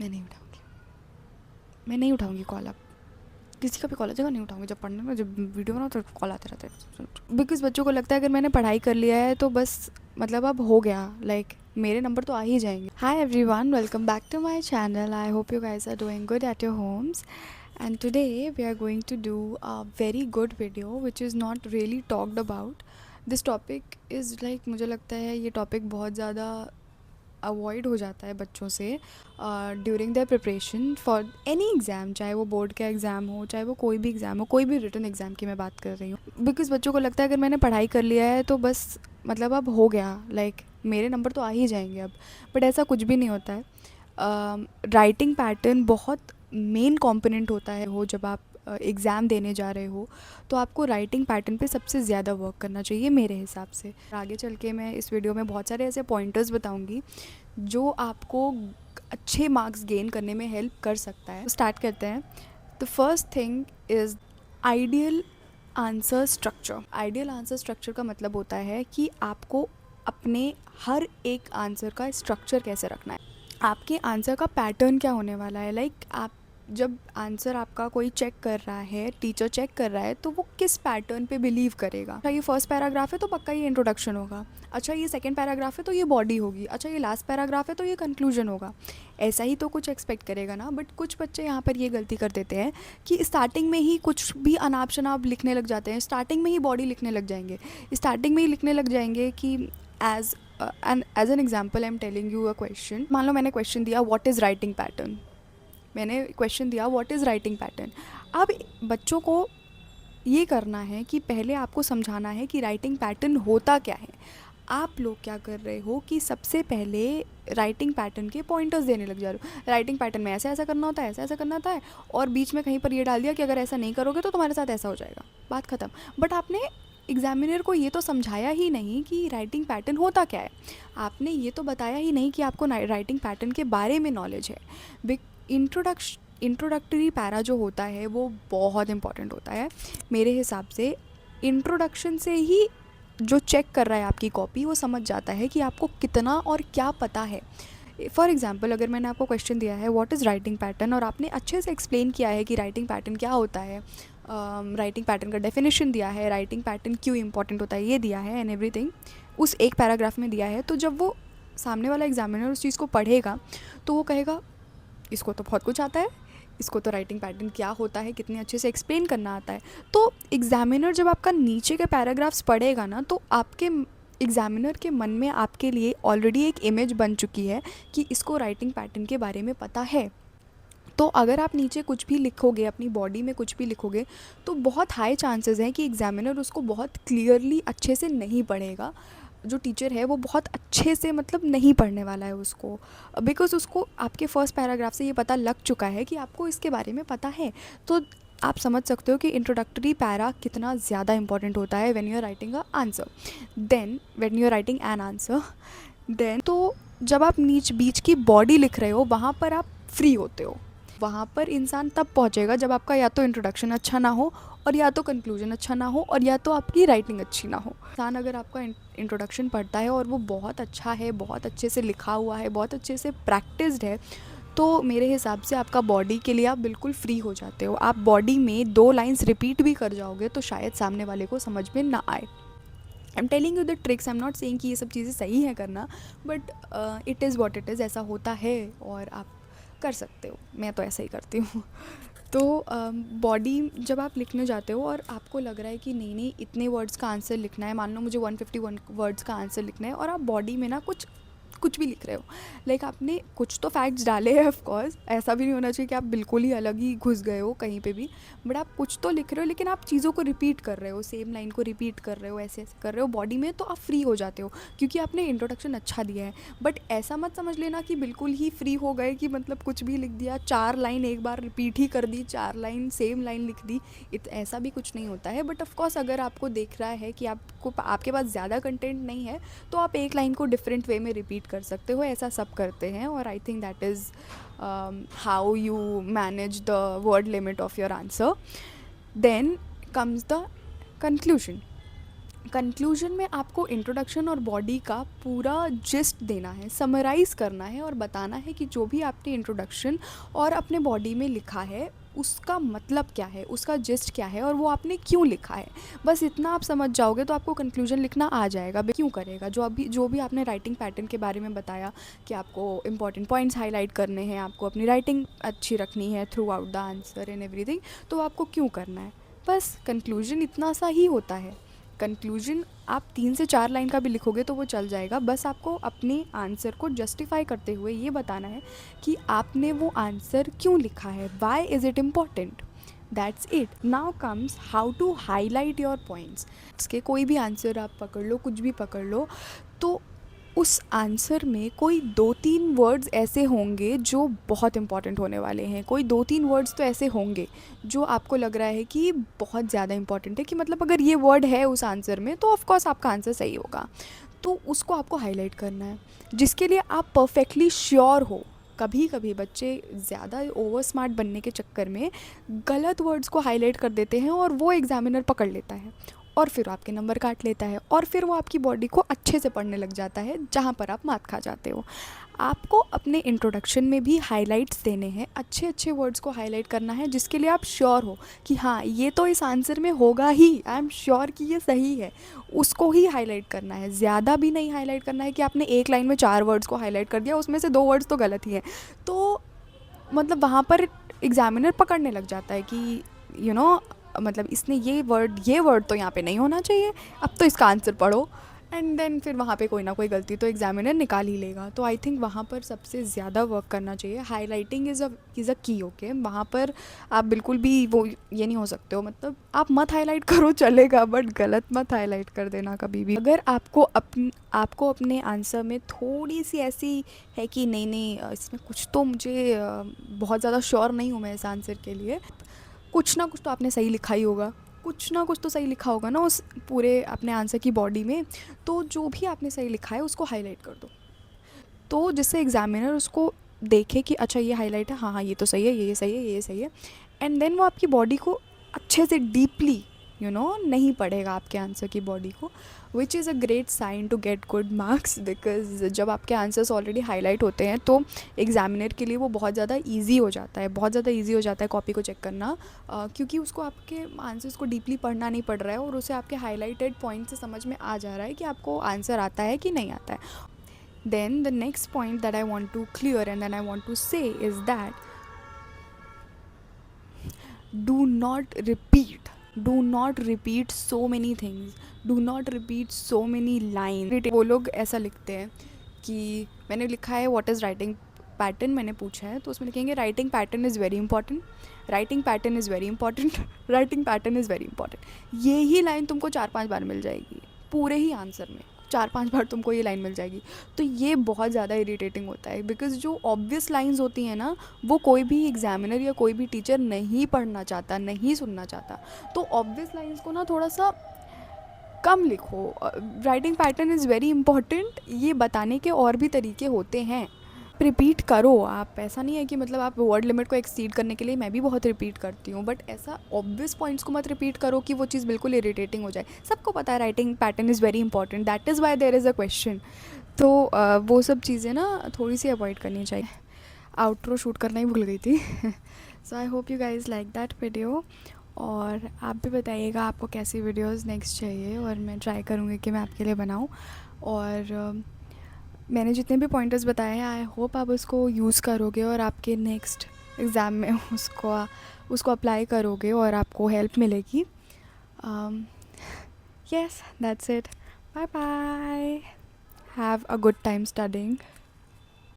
मैं नहीं उठाऊँगी, मैं नहीं उठाऊँगी कॉल अब। किसी का भी कॉल आ जाएगा नहीं उठाऊँगी। जब पढ़ने में जब वीडियो बनाओ तो कॉल आते रहते हैं। बिकॉज़ बच्चों को लगता है अगर मैंने पढ़ाई कर लिया है तो बस मतलब अब हो गया, लाइक मेरे नंबर तो आ ही जाएँगे। Hi everyone, welcome back to my channel. I hope you guys are doing good at your homes. And today we are going to do a very good video which is not really talked about. This topic is like मुझे लगता है ये topic बहुत ज़्यादा avoid हो जाता है बच्चों से during their preparation for any exam, चाहे वो बोर्ड का एग्ज़ाम हो, चाहे वो कोई भी एग्ज़ाम हो, कोई भी रिटन एग्ज़ाम की मैं बात कर रही हूँ। बिकॉज़ बच्चों को लगता है अगर मैंने पढ़ाई कर लिया है तो बस मतलब अब हो गया, लाइक मेरे नंबर तो आ ही जाएंगे अब। बट ऐसा कुछ भी नहीं होता है। राइटिंग पैटर्न बहुत मेन कंपोनेंट होता है। हो जब आप एग्ज़ाम देने जा रहे हो तो आपको राइटिंग पैटर्न पे सबसे ज़्यादा वर्क करना चाहिए मेरे हिसाब से। आगे चल के मैं इस वीडियो में बहुत सारे ऐसे पॉइंटर्स बताऊंगी जो आपको अच्छे मार्क्स गेन करने में हेल्प कर सकता है। स्टार्ट करते हैं। The first thing is ideal answer structure. Ideal answer structure का मतलब होता है कि आपको अपने हर एक आंसर का स्ट्रक्चर कैसे रखना है, आपके आंसर का पैटर्न क्या होने वाला है। लाइक आप जब आंसर आपका कोई चेक कर रहा है, टीचर चेक कर रहा है, तो वो किस पैटर्न पे बिलीव करेगा। अच्छा ये फर्स्ट पैराग्राफ है तो पक्का ये इंट्रोडक्शन होगा, अच्छा ये सेकंड पैराग्राफ है तो ये बॉडी होगी, अच्छा ये लास्ट पैराग्राफ है तो ये कंक्लूजन होगा। ऐसा ही तो कुछ एक्सपेक्ट करेगा ना। बट कुछ बच्चे यहाँ पर ये गलती कर देते हैं कि स्टार्टिंग में ही कुछ भी अनाप शनाप लिखने लग जाते हैं, स्टार्टिंग में ही बॉडी लिखने लग जाएंगे, स्टार्टिंग में ही लिखने लग जाएंगे कि as as an example I am telling you a question. मान लो मैंने क्वेश्चन दिया व्हाट इज़ राइटिंग पैटर्न, मैंने क्वेश्चन दिया व्हाट इज़ राइटिंग पैटर्न। अब बच्चों को ये करना है कि पहले आपको समझाना है कि राइटिंग पैटर्न होता क्या है। आप लोग क्या कर रहे हो कि सबसे पहले राइटिंग पैटर्न के पॉइंटर्स देने लग जा रहे हो। राइटिंग पैटर्न में ऐसा ऐसा करना होता है, ऐसा ऐसा करना होता है, और बीच में कहीं पर ये डाल दिया कि अगर ऐसा नहीं करोगे तो तुम्हारे साथ ऐसा हो जाएगा, बात ख़त्म। बट आपने एग्जामिनर को ये तो समझाया ही नहीं कि राइटिंग पैटर्न होता क्या है। आपने ये तो बताया ही नहीं कि आपको राइटिंग पैटर्न के बारे में नॉलेज है। इंट्रोडक्टरी पैरा जो होता है वो बहुत इंपॉर्टेंट होता है मेरे हिसाब से। इंट्रोडक्शन से ही जो चेक कर रहा है आपकी कॉपी वो समझ जाता है कि आपको कितना और क्या पता है। फॉर एग्ज़ाम्पल अगर मैंने आपको क्वेश्चन दिया है व्हाट इज़ राइटिंग पैटर्न और आपने अच्छे से एक्सप्लेन किया है कि राइटिंग पैटर्न क्या होता है, राइटिंग पैटर्न का डेफिनेशन दिया है, राइटिंग पैटर्न क्यों इंपॉर्टेंट होता है ये दिया है, एंड एवरीथिंग उस एक पैराग्राफ में दिया है, तो जब वो सामने वाला एग्जामिनर उस चीज़ को पढ़ेगा तो वो कहेगा इसको तो बहुत कुछ आता है, इसको तो राइटिंग पैटर्न क्या होता है कितने अच्छे से एक्सप्लेन करना आता है। तो एग्जामिनर जब आपका नीचे के पैराग्राफ्स पढ़ेगा ना तो आपके एग्जामिनर के मन में आपके लिए ऑलरेडी एक इमेज बन चुकी है कि इसको राइटिंग पैटर्न के बारे में पता है। तो अगर आप नीचे कुछ भी लिखोगे, अपनी बॉडी में कुछ भी लिखोगे, तो बहुत हाई चांसेस हैं कि एग्जामिनर उसको बहुत क्लियरली अच्छे से नहीं पढ़ेगा। जो टीचर है वो बहुत अच्छे से मतलब नहीं पढ़ने वाला है उसको, बिकॉज़ उसको आपके फर्स्ट पैराग्राफ से ये पता लग चुका है कि आपको इसके बारे में पता है। तो आप समझ सकते हो कि इंट्रोडक्टरी पैरा कितना ज़्यादा इंपॉर्टेंट होता है when you are writing a answer. Then when you are writing an answer, then तो जब आप बीच की बॉडी लिख रहे हो वहाँ पर आप फ्री होते हो। वहाँ पर इंसान तब पहुँचेगा जब आपका या तो इंट्रोडक्शन अच्छा ना हो, और या तो कंक्लूजन अच्छा ना हो, और या तो आपकी राइटिंग अच्छी ना हो। इंसान अगर आपका इंट्रोडक्शन पढ़ता है और वो बहुत अच्छा है, बहुत अच्छे से लिखा हुआ है, बहुत अच्छे से प्रैक्टिस्ड है, तो मेरे हिसाब से आपका बॉडी के लिए आप बिल्कुल फ्री हो जाते हो। आप बॉडी में 2 लाइन्स रिपीट भी कर जाओगे तो शायद सामने वाले को समझ में ना आए। आई am telling you the tricks, I am not saying कि ये सब चीज़ें सही है करना, but it is what it is, ऐसा होता है और आप कर सकते हो। मैं तो ऐसा ही करती हूँ। तो बॉडी जब आप लिखने जाते हो और आपको लग रहा है कि नहीं नहीं इतने वर्ड्स का आंसर लिखना है, मान लो मुझे 151 वर्ड्स का आंसर लिखना है, और आप बॉडी में ना कुछ कुछ भी लिख रहे हो, लाइक आपने कुछ तो फैक्ट्स डाले हैं ऑफ कोर्स, ऐसा भी नहीं होना चाहिए कि आप बिल्कुल ही अलग ही घुस गए हो कहीं पे भी, बट आप कुछ तो लिख रहे हो, लेकिन आप चीज़ों को रिपीट कर रहे हो, सेम लाइन को रिपीट कर रहे हो, ऐसे ऐसे कर रहे हो बॉडी में, तो आप फ्री हो जाते हो क्योंकि आपने इंट्रोडक्शन अच्छा दिया है। बट ऐसा मत समझ लेना कि बिल्कुल ही फ्री हो गए कि मतलब कुछ भी लिख दिया, 4 लाइन एक बार रिपीट ही कर दी, 4 लाइन सेम लाइन लिख दी, ऐसा भी कुछ नहीं होता है। बट ऑफकोर्स अगर आपको देख रहा है कि आपके पास ज़्यादा कंटेंट नहीं है तो आप एक लाइन को डिफरेंट वे में रिपीट कर सकते हो, ऐसा सब करते हैं, और I think that is how you manage the word limit of your answer. Then comes the conclusion. Conclusion में आपको इंट्रोडक्शन और बॉडी का पूरा जिस्ट देना है, समराइज़ करना है और बताना है कि जो भी आपने इंट्रोडक्शन और अपने बॉडी में लिखा है उसका मतलब क्या है, उसका जिस्ट क्या है और वो आपने क्यों लिखा है। बस इतना आप समझ जाओगे तो आपको कंक्लूजन लिखना आ जाएगा। क्यों करेगा, जो भी आपने राइटिंग पैटर्न के बारे में बताया कि आपको इंपॉर्टेंट पॉइंट्स हाईलाइट करने हैं, आपको अपनी राइटिंग अच्छी रखनी है through out the answer and everything, तो आपको क्यों करना है। बस कंक्लूजन इतना सा ही होता है। कंक्लूजन आप 3 से 4 लाइन का भी लिखोगे तो वो चल जाएगा। बस आपको अपने आंसर को जस्टिफाई करते हुए ये बताना है कि आपने वो आंसर क्यों लिखा है, why is it important. That's it. Now comes how to highlight your points. इसके कोई भी आंसर आप पकड़ लो, कुछ भी पकड़ लो, तो उस आंसर में कोई 2-3 वर्ड्स ऐसे होंगे जो बहुत इंपॉर्टेंट होने वाले हैं। कोई 2-3 वर्ड्स तो ऐसे होंगे जो आपको लग रहा है कि बहुत ज़्यादा इंपॉर्टेंट है, कि मतलब अगर ये वर्ड है उस आंसर में तो ऑफ कोर्स आपका आंसर सही होगा। तो उसको आपको हाईलाइट करना है, जिसके लिए आप परफेक्टली श्योर हो। कभी कभी बच्चे ज़्यादा ओवर स्मार्ट बनने के चक्कर में गलत वर्ड्स को हाईलाइट कर देते हैं और वो एग्जामिनर पकड़ लेता है और फिर आपके नंबर काट लेता है और फिर वो आपकी बॉडी को अच्छे से पढ़ने लग जाता है, जहाँ पर आप मात खा जाते हो। आपको अपने इंट्रोडक्शन में भी हाइलाइट्स देने हैं, अच्छे अच्छे वर्ड्स को हाईलाइट करना है जिसके लिए आप श्योर हो कि हाँ ये तो इस आंसर में होगा ही, आई एम श्योर कि ये सही है। उसको ही हाईलाइट करना है, ज़्यादा भी नहीं हाईलाइट करना है कि आपने एक लाइन में 4 वर्ड्स को हाईलाइट कर दिया, उसमें से 2 वर्ड्स तो गलत ही हैं। तो मतलब वहाँ पर एग्जामिनर पकड़ने लग जाता है कि मतलब इसने ये वर्ड तो यहाँ पे नहीं होना चाहिए, अब तो इसका आंसर पढ़ो। एंड देन फिर वहाँ पे कोई ना कोई गलती तो एग्जामिनर निकाल ही लेगा। तो आई थिंक वहाँ पर सबसे ज़्यादा वर्क करना चाहिए। हाईलाइटिंग इज़ अ की। ओके, वहाँ पर आप बिल्कुल भी वो ये नहीं हो सकते हो, मतलब आप मत हाईलाइट करो चलेगा, बट गलत मत हाईलाइट कर देना कभी भी। अगर आपको अपने आंसर में थोड़ी सी ऐसी है कि नहीं इसमें कुछ तो मुझे बहुत ज़्यादा श्योर नहीं हूँ मैं इस आंसर के लिए, कुछ ना कुछ तो आपने सही लिखा ही होगा, कुछ ना कुछ तो सही लिखा होगा ना उस पूरे अपने आंसर की बॉडी में। तो जो भी आपने सही लिखा है उसको हाईलाइट कर दो, तो जिससे एग्जामिनर उसको देखे कि अच्छा ये हाईलाइट है, हाँ हाँ ये तो सही है, ये सही है, ये सही है। एंड देन वो आपकी बॉडी को अच्छे से डीपली नहीं पढ़ेगा आपके आंसर की बॉडी को, which is a great sign to get good marks. Because जब आपके आंसर्स ऑलरेडी हाईलाइट होते हैं तो एग्जामिनर के लिए वो बहुत ज़्यादा ईजी हो जाता है, बहुत ज़्यादा ईजी हो जाता है कॉपी को चेक करना, क्योंकि उसको आपके आंसर्स को डीपली पढ़ना नहीं पड़ रहा है और उसे आपके हाईलाइटेड पॉइंट से समझ में आ जा रहा है कि आपको आंसर आता है कि नहीं आता है। Then the next point that I want to clear and then I want to say is that do not repeat. Do not repeat so many things. Do not repeat so many lines. वो लोग ऐसा लिखते हैं कि मैंने लिखा है what is writing pattern, मैंने पूछा है तो उसमें लिखेंगे writing pattern is very important, writing pattern is very important, writing pattern is very important. ये ही लाइन तुमको 4-5 बार मिल जाएगी पूरे ही आंसर में, 4-5 बार तुमको ये लाइन मिल जाएगी। तो ये बहुत ज़्यादा इरिटेटिंग होता है, बिकॉज़ जो ऑब्वियस लाइंस होती हैं ना वो कोई भी एग्जामिनर या कोई भी टीचर नहीं पढ़ना चाहता, नहीं सुनना चाहता। तो ऑब्वियस लाइंस को ना थोड़ा सा कम लिखो। Writing pattern is very important, ये बताने के और भी तरीके होते हैं। रिपीट करो आप, ऐसा नहीं है कि मतलब आप वर्ड लिमिट को एक्सीड करने के लिए, मैं भी बहुत रिपीट करती हूँ, बट ऐसा ऑब्वियस पॉइंट्स को मत रिपीट करो कि वो चीज़ बिल्कुल इरिटेटिंग हो जाए। सबको पता है writing pattern is very important, that is why there is a question. तो वो सब चीज़ें ना थोड़ी सी अवॉइड करनी चाहिए। आउट्रो शूट करना ही भूल गई थी। So I hope you guys like that video, और आप भी बताइएगा आपको कैसी वीडियोज़ नेक्स्ट चाहिए और मैं ट्राई करूँगी कि मैं आपके लिए बनाऊँ। और मैंने जितने भी पॉइंटर्स बताए हैं आई होप आप उसको यूज़ करोगे और आपके नेक्स्ट एग्ज़ाम में उसको अप्लाई करोगे और आपको हेल्प मिलेगी। Yes, that's it, bye bye, have a good time studying.